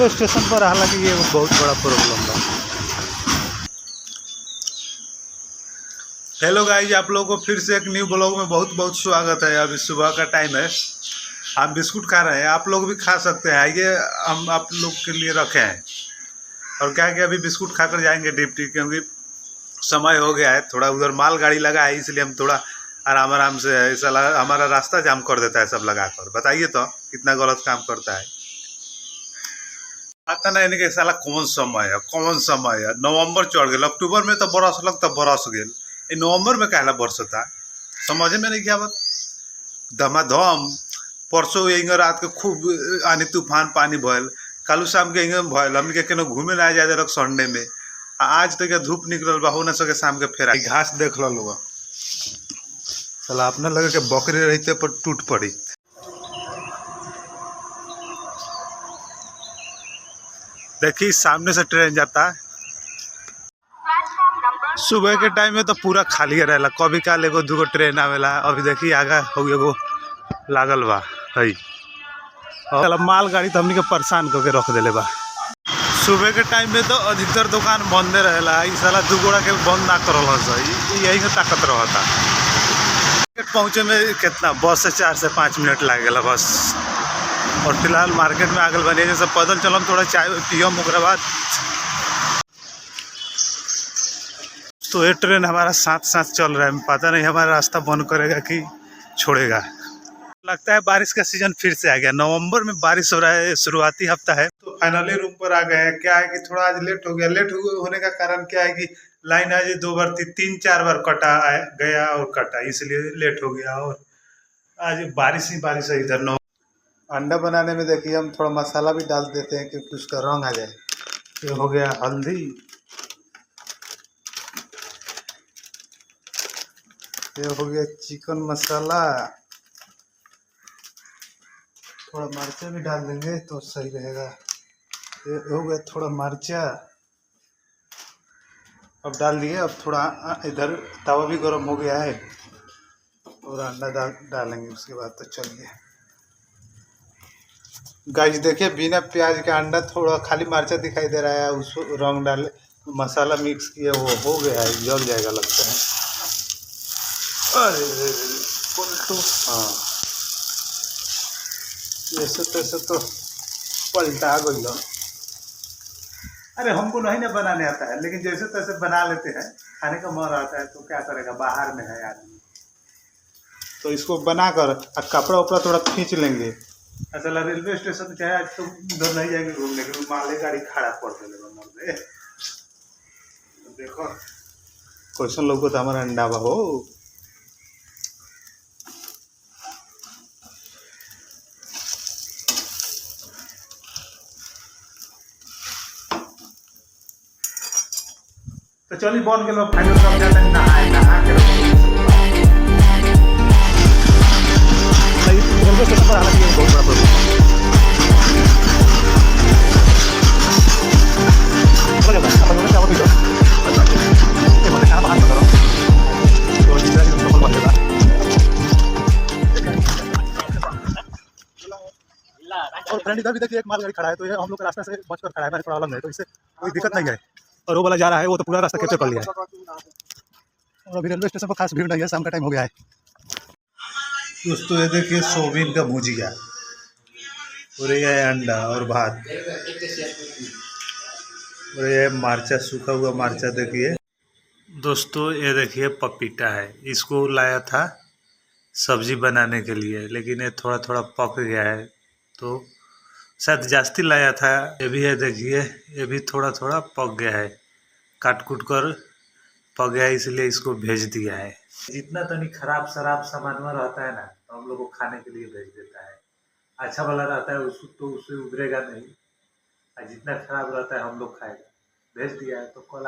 Railway station पर हालांकि ये बहुत बड़ा प्रॉब्लम है। हेलो गाइज, आप लोगों को फिर से एक न्यू ब्लॉग में बहुत बहुत स्वागत है। अभी सुबह का टाइम है, हम बिस्कुट खा रहे हैं, आप लोग भी खा सकते हैं। ये हम आप लोग के लिए रखे हैं। और क्या कि अभी बिस्कुट खाकर जाएंगे डिप्टी, क्योंकि समय हो गया है। थोड़ा उधर माल गाड़ी लगा है, इसलिए हम थोड़ा आराम आराम से, ऐसा हमारा रास्ता जाम कर देता है सब लगाकर। बताइए तो कितना गलत काम करता है। आता नहीं कि साला कौन समय है। नवंबर चढ़ गया, अक्टूबर में तो बरस लग, तब बरस गए। नवंबर में कहला बरसता, समझे में नहीं क्या बात। धमाधम परसों यहीं रात के खूब आनी तूफान पानी भयल, कालू शाम के यहीं भयल। हमने के केनो घूमे ना जाए रख संडे में। आज तक धूप निकल बा, हो ना सके शाम के फेरा घास देख लो। चला अपने लगे के बकरी रहते पर टूट पड़ी। देखिए सामने से ट्रेन जाता है। सुबह के टाइम में तो पूरा खाली रहेला, कभी काल एगो दूगो ट्रेन आवेला। अभी देखिए आगा हो एगो लागल बा है। और मालगाड़ी तो हमनी के परेशान करके रख देले बा। सुबह के टाइम में तो अधिकतर दुकान बंदे रहेला। इस साला दू गोड़ा के बंद ना करल यही में ताकत रहता। पहुँचे में कितना बस से 4 से 5 मिनट लागेला बस। और फिलहाल मार्केट में आगल बने जैसे पैदल चलम, थोड़ा चाय पियम, ओकरा बाद तो ये ट्रेन हमारा साथ साथ चल रहा है। पता नहीं हमारा रास्ता बंद करेगा कि छोड़ेगा। लगता है बारिश का सीजन फिर से आ गया। नवंबर में बारिश हो रहा है, शुरुआती हफ्ता है। तो फाइनली रूम पर आ गए हैं। क्या है कि थोड़ा आज लेट हो गया। लेट होने का कारण क्या है कि लाइन आज 2 बार 3-4 बार कटा गया और कटा, इसलिए लेट हो गया। और आज बारिश ही बारिश है इधर। अंडा बनाने में देखिए हम थोड़ा मसाला भी डाल देते हैं क्योंकि उसका रंग आ जाए। ये हो गया हल्दी, ये हो गया चिकन मसाला, थोड़ा मिर्चा भी डाल देंगे तो सही रहेगा। ये हो गया थोड़ा मिर्चा, अब डाल दिए। अब थोड़ा इधर तवा भी गर्म हो गया है और अंडा डालेंगे उसके बाद। तो चलिए गाइस, देखिए बिना प्याज का अंडा, थोड़ा खाली मिर्चा दिखाई दे रहा है। उसको रंग डाले, मसाला मिक्स किया, वो हो गया है, जल जाएगा लगता है। अरे पलटो, हाँ जैसे तैसे तो पलटा गई। अरे हमको नहीं ना बनाने आता है, लेकिन जैसे तैसे बना लेते हैं। खाने का मन आता है तो क्या करेगा, बाहर में है आदमी। तो इसको बनाकर कपड़ा उपड़ा थोड़ा खींच लेंगे। असल रेलवे स्टेशन चाहे आज तो उधर नहीं जाएंगे घूमने के, माले गाड़ी खड़ा पड़ गए। देखो क्वेश्चन लोग को हमारा अंडा बा हो। तो चलिए बन के लोग फाइनल सब जाते हैं नहा के रेलवे स्टेशन पर आना चाहिए। बहुत बड़ा प्रॉब्लम और फ्रेंड इधर भी देखिए एक मालगाड़ी खड़ा है। तो ये हम लोग का रास्ता से बचकर खड़ा है, प्रॉब्लम है, तो इससे कोई दिक्कत नहीं है। और वो वाला जा रहा है, वो तो पूरा रास्ता कैप्चर कर लिया है। और अभी रेलवे स्टेशन पर खास भीड़ नहीं है, शाम का टाइम हो गया है। दोस्तों ये देखिए सोयाबीन का भुजिया और ये अंडा और भात और ये मरचा, सूखा हुआ मरचा। देखिए दोस्तों ये देखिए पपीता है, इसको लाया था सब्जी बनाने के लिए, लेकिन ये थोड़ा थोड़ा पक गया है। तो शायद जास्ती लाया था। ये भी है, देखिए ये भी थोड़ा थोड़ा पक गया है, काट कूट कर पक गया है, इसलिए इसको भेज दिया है। जितना तनी खराब शराब सामान रहता है ना, तो हम लोग को खाने के लिए भेज देता है। अच्छा वाला रहता है उसको तो उससे उभरेगा नहीं, और जितना खराब रहता है हम लोग खाएगा। भेज दिया है तो कल